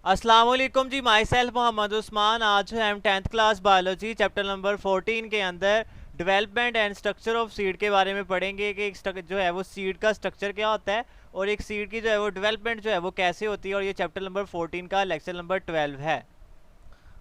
अस्सलाम वालेकुम जी। Myself Mohammad Usman. आज जो है हम 10th class biology chapter number 14 के अंदर development and structure of seed के बारे में पढ़ेंगे कि एक जो है वो सीड का स्ट्रक्चर क्या होता है और एक सीड की जो है वो डेवलपमेंट जो है वो कैसे होती है। और ये चैप्टर नंबर 14 का लेक्चर नंबर 12 है।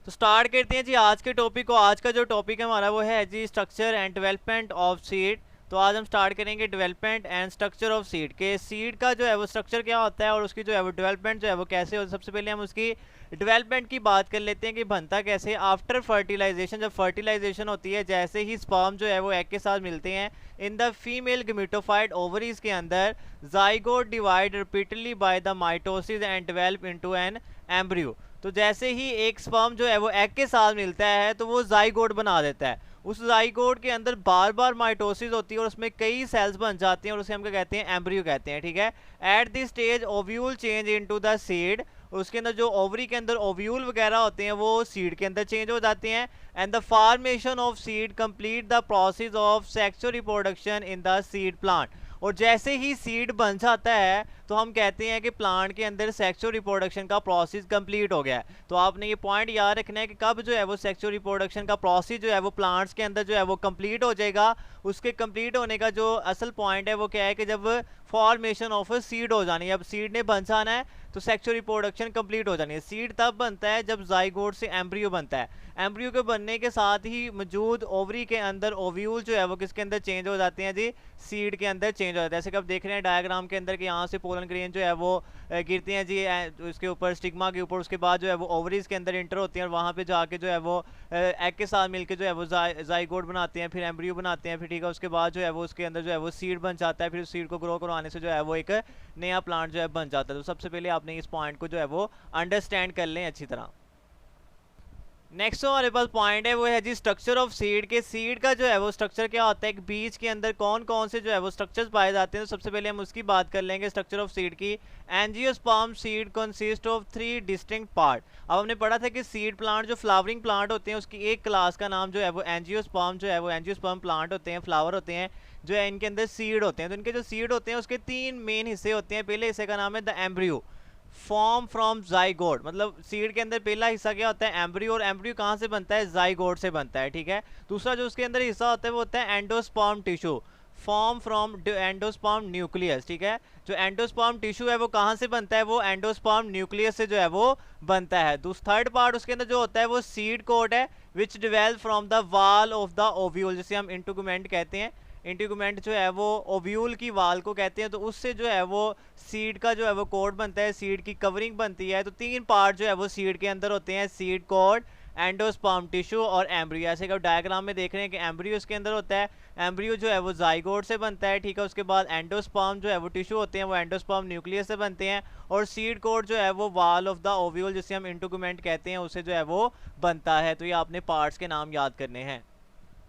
तो स्टार्ट करते हैं जी आज के टॉपिक को। आज का जो टॉपिक है हमारा वो है जी structure and development of seed. तो आज हम स्टार्ट करेंगे development and structure of seed के सीड का जो है वो स्ट्रक्चर क्या होता है और उसकी जो है वो डेवलपमेंट जो है वो कैसे होती है। सबसे पहले हम उसकी डेवलपमेंट की बात कर लेते हैं कि बनता कैसे। आफ्टर फर्टिलाइजेशन, जब फर्टिलाइजेशन होती है, जैसे ही स्पर्म जो है वो एग के साथ मिलते हैं in the female gametophyte ovaries के अंदर, zygote divide repeatedly by the mitosis and develop into an embryo. तो जैसे ही एक स्पर्म जो है वो एग के साथ मिलता है तो वो जाइगोट बना देता है। उस जाइगोट के अंदर बार बार माइटोसिस होती है और उसमें कई सेल्स बन जाती हैं और उसे हम क्या कहते हैं, एम्ब्रियो कहते हैं। ठीक है। At this stage ovule change into the seed. उसके अंदर जो ओवरी के अंदर ओव्यूल वगैरह होते हैं वो सीड के अंदर चेंज हो जाते हैं। And the formation of seed complete the process of sexual reproduction in the seed plant. और जैसे ही सीड बन जाता है तो हम कहते हैं कि प्लांट के अंदर सेक्सुअल रिप्रोडक्शन का प्रोसेस कंप्लीट हो गया है। तो आपने ये पॉइंट याद रखना है कि कब जो है वो सेक्सुअल रिप्रोडक्शन का प्रोसेस जो है वो प्लांट्स के अंदर जो है वो कंप्लीट हो जाएगा। उसके कंप्लीट होने का जो असल पॉइंट है वो क्या है कि जब फॉर्मेशन ऑफ अ सीड हो जानी है। अब सीड ने बन जाना है तो सेक्सुअल रिप्रोडक्शन कंप्लीट हो जानी है। सीड तब बनता है जब जाइगोट से एम्ब्रियो बनता है। एम्ब्रियो के बनने के साथ ही मौजूद ओवरी के अंदर ओव्यूल जो है वो किसके अंदर चेंज हो जाते हैं जी, सीड के अंदर चेंज हो जाता है। जैसे कि आप देख रहे हैं डायग्राम के अंदर कि यहाँ से पोलन ग्रेन जो है वो गिरती हैं जी उसके ऊपर, स्टिग्मा के ऊपर। उसके बाद जो है वो ओवरीज के अंदर इंटर होती हैं और वहाँ पे जाके जो है वो एग के साथ मिलकर जो है वो जाइगोट बनाते हैं, फिर एम्ब्रियो बनाते हैं, फिर ठीक है उसके बाद जो है वो उसके अंदर जो है वो सीड बन जाता है। फिर उस सीड को ग्रो करवाने से जो है वो एक नया प्लांट जो है बन जाता है। तो सबसे पहले आपने इस पॉइंट को जो है वो अंडरस्टैंड कर लें अच्छी तरह। नेक्स्ट हमारे पास पॉइंट है वो है जी स्ट्रक्चर ऑफ सीड के। सीड का जो है वो स्ट्रक्चर क्या होता है, एक बीज के अंदर कौन कौन से जो है वो स्ट्रक्चर्स पाए जाते हैं। तो सबसे पहले हम उसकी बात कर लेंगे स्ट्रक्चर ऑफ सीड की। Angiosperm seed consist of 3 distinct part. अब हमने पढ़ा था कि सीड प्लांट जो फ्लावरिंग प्लांट होते हैं उसकी एक क्लास का नाम जो है वो एंजियोस्पर्म जो है वो एंजियोस्पर्म प्लांट होते हैं, फ्लावर होते हैं जो है इनके अंदर सीड होते हैं। तो इनके जो सीड होते हैं उसके 3 मेन हिस्से होते हैं। पहले हिस्से का नाम है the embryo, form from zygote. मतलब सीड के अंदर पहला हिस्सा क्या होता है, एम्ब्रियो। और एम्ब्रियो कहाँ से बनता है, जाइगोट से बनता है। ठीक है। दूसरा जो उसके अंदर हिस्सा होता है वो होता है endosperm tissue, form from endosperm nucleus. ठीक है। जो एंडोस्पर्म टिश्यू है वो कहाँ से बनता है, वो एंडोस्पर्म न्यूक्लियस से जो है वो बनता है। थर्ड पार्ट उसके अंदर जो होता है वो सीड कोट है which develop from the wall of the ovule, जिसे हम इंटीगुमेंट कहते हैं। इंटीगुमेंट जो है वो ओव्यूल की वाल को कहते हैं। तो उससे जो है वो सीड का जो है वो कोट बनता है, सीड की कवरिंग बनती है। तो 3 पार्ट जो है वो सीड के अंदर होते हैं, सीड कोट, एंडोस्पर्म टिश्यू और एम्ब्रियो। ऐसे कि डायग्राम में देख रहे हैं कि एम्ब्रियो इसके अंदर होता है, एम्ब्रियो जो है वो जाइगोट से बनता है। ठीक है। उसके बाद एंडोस्पर्म जो है वो टिश्यू होते हैं, वो एंडोस्पर्म न्यूक्लियस से बनते हैं। और सीड कोट जो है वो वाल ऑफ द ओव्यूल, जिसे हम इंटीगुमेंट कहते हैं, उससे जो है वो बनता है। तो ये आपने पार्ट्स के नाम याद करने हैं।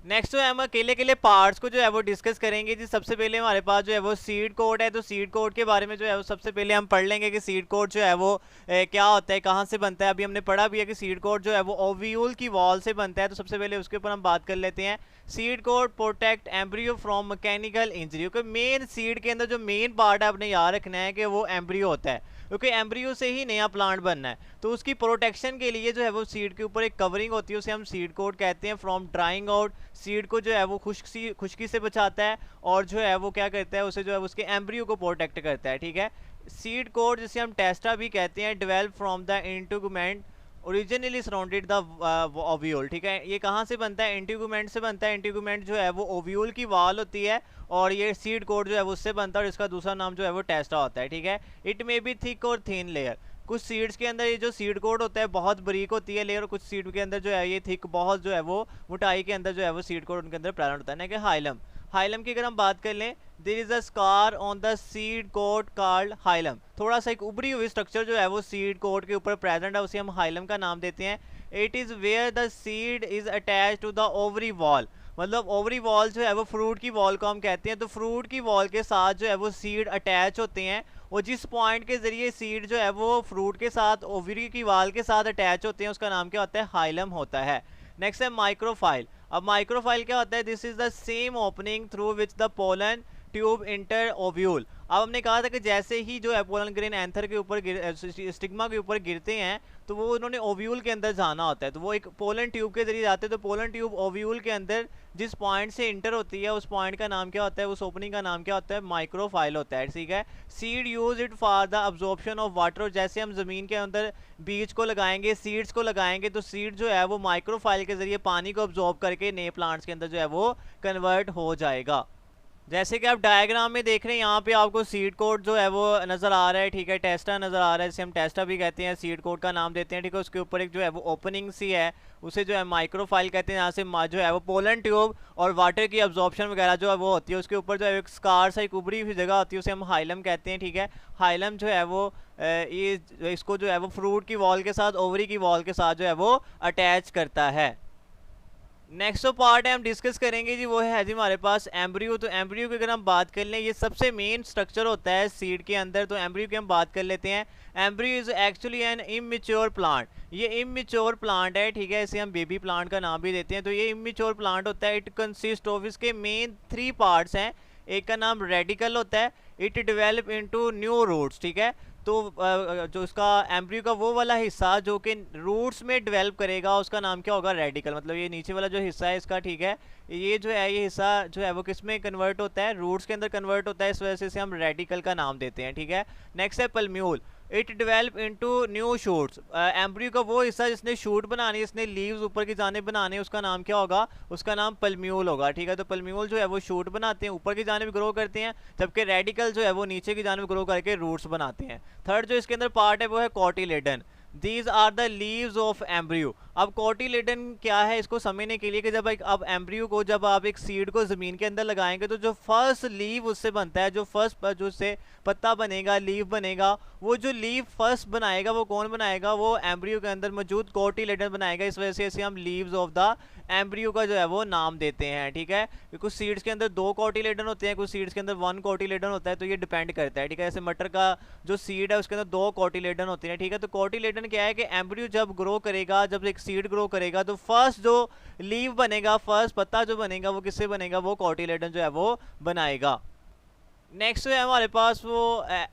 नेक्स्ट जो है हम अकेले अकेले पार्ट्स को जो है वो डिस्कस करेंगे जी। सबसे पहले हमारे पास जो है वो सीड कोट है। तो सीड कोट के बारे में जो है वो सबसे पहले हम पढ़ लेंगे कि सीड कोट जो है वो क्या होता है, कहाँ से बनता है। अभी हमने पढ़ा भी है कि सीड कोट जो है वो ओव्यूल की वॉल से बनता है। तो सबसे पहले उसके ऊपर हम बात कर लेते हैं। Seed coat protect embryo from mechanical injury. क्योंकि मेन सीड के अंदर जो मेन पार्ट है आपने याद रखना है कि वो एम्ब्रियो होता है, क्योंकि एम्ब्रियो से ही नया प्लांट बनना है। तो उसकी प्रोटेक्शन के लिए जो है वो सीड के ऊपर एक कवरिंग होती है, उसे हम सीड कोट कहते हैं। फ्रॉम ड्राइंग आउट, सीड को जो है वो खुश्की से बचाता है और जो है वो क्या करता है, उसे जो है उसके एम्ब्रियो को प्रोटेक्ट करता है। ठीक है। सीड कोट जिसे हम टेस्टा भी कहते हैं, develop from the integument originally surrounded the ovule. ठीक है। ये कहाँ से बनता है, इंटीगुमेंट से बनता है। इंटीगुमेंट जो है वो ओव्यूल की वाल होती है और ये सीड कोट जो है वो उससे बनता है और इसका दूसरा नाम जो है वो टेस्टा होता है। ठीक है। इट मे बी थिक और थिन लेयर। कुछ सीड्स के अंदर ये जो सीड कोट होता है बहुत बारीक होती है लेयर, और कुछ सीड के अंदर जो है ये थिक, बहुत जो है वो मोटाई के अंदर जो है वो सीड कोट उनके अंदर प्रेजेंट होता है ना। कि हाइलम, हाइलम की अगर हम बात कर लें, there is a scar on the seed coat called hilum. थोड़ा सा एक उभरी हुई स्ट्रक्चर जो है वो सीड कोट के ऊपर प्रेजेंट है, उसे हम हाइलम का नाम देते हैं। It is where the seed is attach to the ovary wall. मतलब ओवरी वॉल जो है वो फ्रूट की वॉल को हम कहते हैं। तो फ्रूट की वॉल के साथ जो है वो सीड अटैच होते हैं और जिस पॉइंट के जरिए सीड जो है वो फ्रूट के साथ ओवरी की वाल के साथ अटैच होते हैं उसका नाम क्या होता है, हाइलम होता है। नेक्स्ट है माइक्रोफाइल। अब माइक्रोफाइल क्या होता है, this is the same opening through which the pollen tube inter ovule. अब हमने कहा था कि जैसे ही जो है पोलन ग्रेन एंथर के ऊपर स्टिग्मा के ऊपर गिरते हैं तो वो उन्होंने ओव्यूल के अंदर जाना होता है, तो वो एक पोलन ट्यूब के जरिए जाते हैं। तो पोलन ट्यूब ओव्यूल के अंदर जिस पॉइंट से इंटर होती है उस पॉइंट का नाम क्या होता है, उस ओपनिंग का नाम क्या होता है, माइक्रोफाइल होता है, ठीक है। Seed use it for the absorption of water, और जैसे हम ज़मीन के अंदर बीज को लगाएंगे, सीड्स को लगाएंगे, तो सीड जो है वो माइक्रोफाइल के जरिए पानी को अब्जॉर्ब करके नए प्लांट्स के अंदर जो है वो कन्वर्ट हो जाएगा। जैसे कि आप डायग्राम में देख रहे हैं यहाँ पे आपको सीड कोड जो है वो नज़र आ रहा है, ठीक है। टेस्टा नज़र आ रहा है, जिसे हम टेस्टा भी कहते हैं, सीड कोड का नाम देते हैं, ठीक है। उसके ऊपर एक जो है वो ओपनिंग सी है, उसे जो है माइक्रोफाइल कहते हैं, यहाँ से जो है वो पोलन ट्यूब और वाटर की अब्जॉर्प्शन वगैरह जो है वो होती है। उसके ऊपर जो है एक स्कार सा एक उभरी हुई जगह होती है, उसे हम हाइलम कहते हैं, ठीक है। हाइलम जो है वो ये इसको जो है वो फ्रूट की वॉल के साथ, ओवरी की वॉल के साथ जो है वो अटैच करता है। नेक्स्ट जो पार्ट है हम डिस्कस करेंगे जी, वो है जी हमारे पास एम्ब्रियो। तो एम्ब्रियो की अगर हम बात कर लें, ये सबसे मेन स्ट्रक्चर होता है सीड के अंदर। तो एम्ब्रियो की हम बात कर लेते हैं। Embryo is actually an immature plant, ये इमेच्योर प्लांट है, ठीक है। इसे हम बेबी प्लांट का नाम भी देते हैं। तो ये इमेच्योर प्लांट होता है। इट कंसिस्ट ऑफ, इसके मेन 3 पार्ट्स हैं। एक का नाम रेडिकल होता है, it develop into new roots, ठीक है। तो जो इसका एम्ब्रियो का वो वाला हिस्सा जो कि रूट्स में डेवलप करेगा उसका नाम क्या होगा, रेडिकल। मतलब ये नीचे वाला जो हिस्सा है इसका, ठीक है, ये जो है ये हिस्सा जो है वो किस में कन्वर्ट होता है, रूट्स के अंदर कन्वर्ट होता है, इस वजह से इसे हम रेडिकल का नाम देते हैं, ठीक है। नेक्स्ट है plumule, it develop into new shoots. Embryo का वो हिस्सा जिसने शूट बनानी है, जिसने लीव्स ऊपर की जानिब बनाने, उसका नाम क्या होगा, उसका नाम पल्म्यूल होगा, ठीक है। तो पल्म्यूल जो है वो शूट बनाते हैं, ऊपर की जानिब ग्रो करते हैं, जबकि रेडिकल जो है वो नीचे की जानिब ग्रो करके रूट्स बनाते हैं। थर्ड जो इसके अंदर पार्ट है वो है cotyledon. These are the leaves of embryo. अब कोटिलेडन क्या है, इसको समझने के लिए कि जब अब एम्ब्रियो को, जब आप एक सीड को ज़मीन के अंदर लगाएंगे तो जो फर्स्ट लीव उससे बनता है, जो फर्स्ट जो उससे पत्ता बनेगा, लीव बनेगा, वो जो लीव फर्स्ट बनाएगा वो कौन बनाएगा, वो एम्ब्रियो के अंदर मौजूद कोटिलेडन बनाएगा। इस वजह से इसे हम लीव्स ऑफ द एम्ब्रियो का जो है वो नाम देते हैं, ठीक है। कुछ सीड्स के अंदर 2 कोटिलेडन होते हैं, कुछ सीड्स के अंदर 1 कोटिलेडन होता है, तो ये डिपेंड करता है, ठीक है। जैसे मटर का जो सीड है उसके अंदर 2 कोटिलेडन होते हैं, ठीक है। तो कोटिलेडन क्या है कि एम्ब्रियो जब ग्रो करेगा, जब एक सीड ग्रो करेगा तो फर्स्ट जो लीव बनेगा, फर्स्ट पत्ता जो बनेगा वो किससे बनेगा, वो कोटिलेडन जो है वो बनाएगा। नेक्स्ट है हमारे पास वो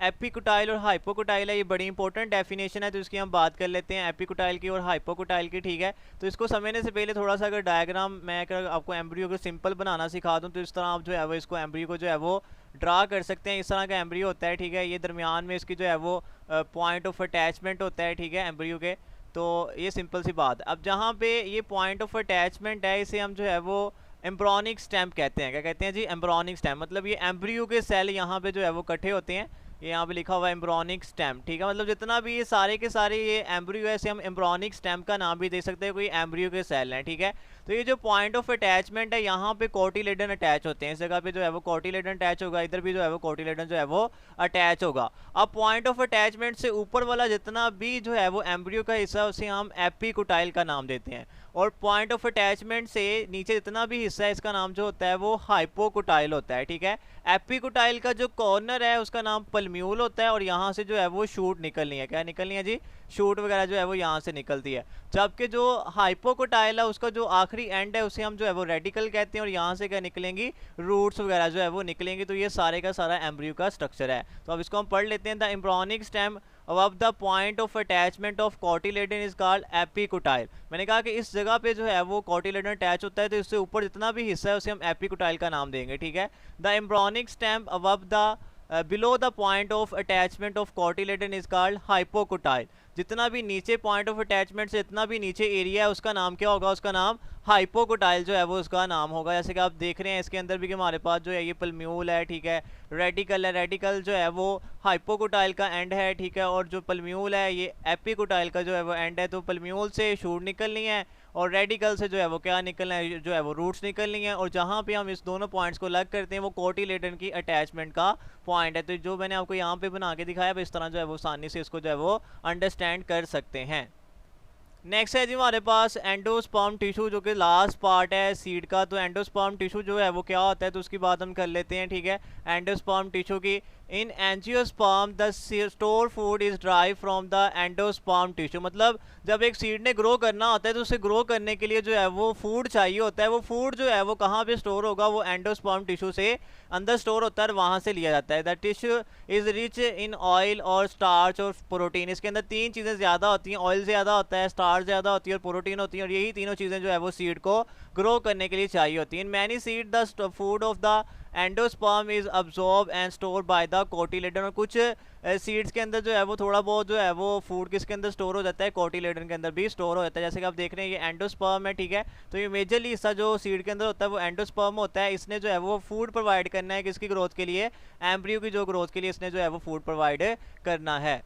एपिकुटाइल और हाइपोकुटाइल है। ये बड़ी इंपॉर्टेंट डेफिनेशन है, तो इसकी हम बात कर लेते हैं, एपिकुटाइल की और हाइपोकुटाइल की, ठीक है। तो इसको समझने से पहले थोड़ा सा अगर डायग्राम मैं अगर आपको एम्ब्रियो को सिंपल बनाना सिखा दूं, तो इस तरह आप जो है वो इसको एम्ब्रियो को जो है वो ड्रा कर सकते हैं। इस तरह का एम्ब्रियो होता है, ठीक है। ये दरमियान में इसकी जो है वो पॉइंट ऑफ अटैचमेंट होता है, ठीक है, एम्ब्रियो के। तो ये सिंपल सी बात। अब जहाँ पे ये पॉइंट ऑफ अटैचमेंट है, इसे हम जो है वो एम्ब्रॉनिक स्टेम कहते हैं। क्या कहते हैं जी, एम्ब्रॉनिक स्टेम। मतलब ये एम्ब्रियो के सेल यहाँ पे जो है वो इकट्ठे होते हैं, ये यहाँ पे लिखा हुआ है एम्ब्रॉनिक स्टेम, ठीक है। मतलब जितना भी ये सारे के सारे ये एम्ब्रियो है, इसे हम एम्ब्रॉनिक स्टेम का नाम भी दे सकते हैं, कोई एम्ब्रियो के सेल हैं, ठीक है। तो ये जो पॉइंट ऑफ अटैचमेंट है, यहाँ पे कोटिलेडन अटैच होते हैं, इस जगह पे जो है वो कोटिलेडन अटैच होगा, इधर भी जो है वो कोटिलेडन जो है वो अटैच होगा। अब पॉइंट ऑफ अटैचमेंट से ऊपर वाला जितना भी जो है वो एम्ब्रियो का हिस्सा, उसे हम एपिकुटाइल का नाम देते हैं, और पॉइंट ऑफ अटैचमेंट से नीचे जितना भी हिस्सा है इसका नाम जो होता है वो हाइपोकुटाइल होता है, ठीक है। एपिकुटाइल का जो कॉर्नर है उसका नाम पल्म्यूल होता है, और यहाँ से जो है वो शूट निकलनी है, क्या निकलनी है जी, शूट वगैरह जो है वो यहाँ से निकलती है। जबकि जो हाइपोकुटाइल है उसका जो आखिरी एंड है उसे हम जो है वो रेडिकल कहते हैं, और यहाँ से क्या निकलेंगी, रूट्स वगैरह जो है वो निकलेंगी। तो ये सारे का सारा एम्ब्रियो का स्ट्रक्चर है। तो अब इसको हम पढ़ लेते हैं। The embryonic stem above the point of attachment of cotyledon is called एपिकुटाइल। मैंने कहा कि इस जगह पे जो है वो कोटिलेडन अटैच होता है, तो इससे ऊपर जितना भी हिस्सा है उसे हम एपिकुटाइल का नाम देंगे, ठीक है। The embryonic stem above the below the point of attachment of cotyledon is called hypocotyl. जितना भी नीचे पॉइंट ऑफ अटैचमेंट से इतना भी नीचे एरिया है उसका नाम क्या होगा, उसका नाम हाइपोकुटाइल जो है वो उसका नाम होगा। जैसे कि आप देख रहे हैं इसके अंदर भी कि हमारे पास जो है ये पल्म्यूल है, ठीक है, रेडिकल है, रेडिकल जो है वो हाइपोकुटाइल का एंड है, ठीक है, और जो पल्म्यूल है ये एपिकुटाइल का जो है वो एंड है। तो पल्म्यूल से शूट निकलनी है और रेडिकल से जो है वो क्या निकलना है, जो है वो रूट्स निकलनी है, और जहाँ पे हम इस दोनों पॉइंट्स को अलग करते हैं वो कोटिलेडन की अटैचमेंट का पॉइंट है। तो जो मैंने आपको यहाँ पे बना के दिखाया, इस तरह जो है वो आसानी से इसको जो है वो अंडरस्टैंड कर सकते हैं। नेक्स्ट है जी हमारे पास एंडोस्पर्म टिश्यू, जो कि लास्ट पार्ट है सीड का। तो एंडोस्पर्म टिश्यू जो है वो क्या होता है, तो उसकी बात हम कर लेते हैं, ठीक है। एंडोस्पर्म टिश्यू की इन angiosperm the store food is drive from the endosperm tissue. मतलब जब एक सीड ने ग्रो करना होता है तो उसे ग्रो करने के लिए जो है वो फूड चाहिए होता है। वो फूड जो है वो कहाँ पे स्टोर होगा, वो एंडोस्पर्म टिश्यू से अंदर स्टोर होता है और वहाँ से लिया जाता है। The tissue is rich in oil और स्टार्च और प्रोटीन। इसके अंदर तीन चीज़ें ज़्यादा होती हैं, ऑयल ज़्यादा होता है, स्टार्च ज़्यादा होती है और प्रोटीन होती है, और यही तीनों चीज़ें जो है वो सीड को ग्रो करने के लिए चाहिए होती हैं। In many seed the food of the endosperm is absorb and store by the cotyledon. और कुछ सीड्स के अंदर जो है वो थोड़ा बहुत जो है वो फूड किसके अंदर स्टोर हो जाता है, कोटिलेडन के अंदर भी स्टोर हो जाता है। जैसे कि आप देख रहे हैं ये एंडोस्पर्म है, ठीक है। तो ये मेजरली हिस्सा जो सीड के अंदर होता है वो एंडोस्पर्म होता है। इसने जो है वो फूड प्रोवाइड करना है किसकी ग्रोथ के लिए, एम्ब्रियो की जो ग्रोथ के लिए इसने जो है वो फूड प्रोवाइड करना है।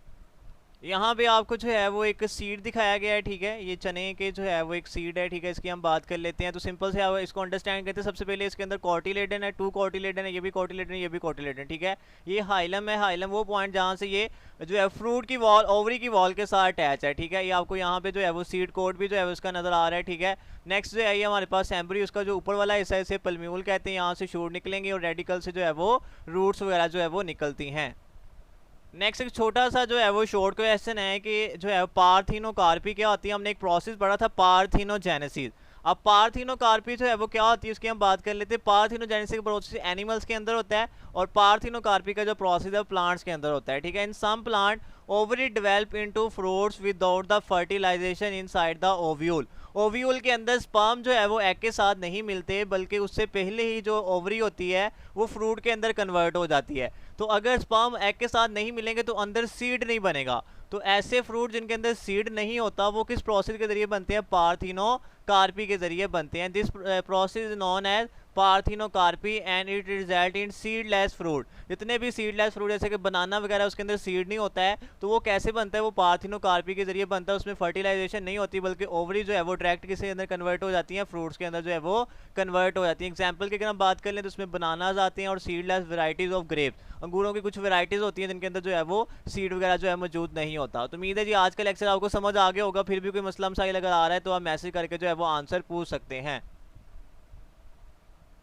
यहाँ पे आपको जो है वो एक सीड दिखाया गया है, ठीक है। ये चने के जो है वो एक सीड है, ठीक है। इसकी हम बात कर लेते हैं। तो सिंपल से आप इसको अंडरस्टैंड करते हैं। सबसे पहले इसके अंदर कोटिलेडन है, 2 कोटिलेडन है, ये भी कोटिलेडन, ये भी कोटिलेडन, ठीक है। ये हाइलम है, हाइलम वो पॉइंट जहाँ से ये जो है फ्रूट की वॉल, ओवरी की वॉल के साथ अटैच है, ठीक है। ये आपको यहाँ पे जो है वो सीड कोड भी जो है उसका नजर आ रहा है, ठीक है। नेक्स्ट जो है ये हमारे पास एम्ब्रियो, उसका जो ऊपर वाला हिस्सा है इसे पल्म्यूल कहते हैं। यहाँ से शूट निकलेंगे और रेडिकल से जो है वो रूट्स वगैरह जो है वो निकलती हैं। नेक्स्ट एक छोटा सा जो है वो शॉर्ट क्वेश्चन है कि जो है पार्थिनोकार्पी क्या होती है। हमने एक प्रोसेस पढ़ा था पार्थिनोजेनेसिस। अब पार्थिनोकार्पी जो है वो क्या होती है उसकी हम बात कर लेते हैं। पार्थिनोजेनेसिस प्रोसेस एनिमल्स के अंदर होता है और पार्थिनोकार्पी का जो प्रोसेस है प्लांट्स के अंदर होता है, ठीक है। In some plant ovary develop into fruits without the fertilization inside the ovule. Ovule के अंदर स्पर्म जो है वो एग के साथ नहीं मिलते, बल्कि उससे पहले ही जो ओवरी होती है वो फ्रूट के अंदर कन्वर्ट हो जाती है। तो अगर स्पर्म एग के साथ नहीं मिलेंगे तो अंदर सीड नहीं बनेगा। तो ऐसे फ्रूट जिनके अंदर सीड नहीं होता वो किस प्रोसेस के जरिए बनते हैं, पार्थिनोकार्पी के जरिए बनते हैं। This process is known as parthenocarpy and it result in seedless fruit. जितने भी सीडलेस फ्रूट जैसे कि बनाना वगैरह उसके अंदर सीड नहीं होता है, तो वो कैसे बनता है, वो पार्थिनोकार्पी के जरिए बनता है। उसमें फर्टिलाइजेशन नहीं होती बल्कि ओवरी जो है वो डायरेक्ट किसके अंदर कन्वर्ट हो जाती है, फ्रूट्स के अंदर जो है वो कन्वर्ट हो जाती है। एग्जाम्पल की अगर हम बात कर लें तो उसमें बनानाज आते हैं और सीडलेस वेराइटीज ऑफ ग्रेप्स, अंगूरों की कुछ वेराइटीज होती हैं जिनके अंदर जो है वो सीड वगैरह जो है मौजूद नहीं होता। तो उम्मीद है जी आज का लेक्चर आपको समझ आ गया होगा। फिर भी कोई मसला मसाइल अगर आ रहा है तो आप मैसेज करके जो है वो आंसर पूछ सकते हैं।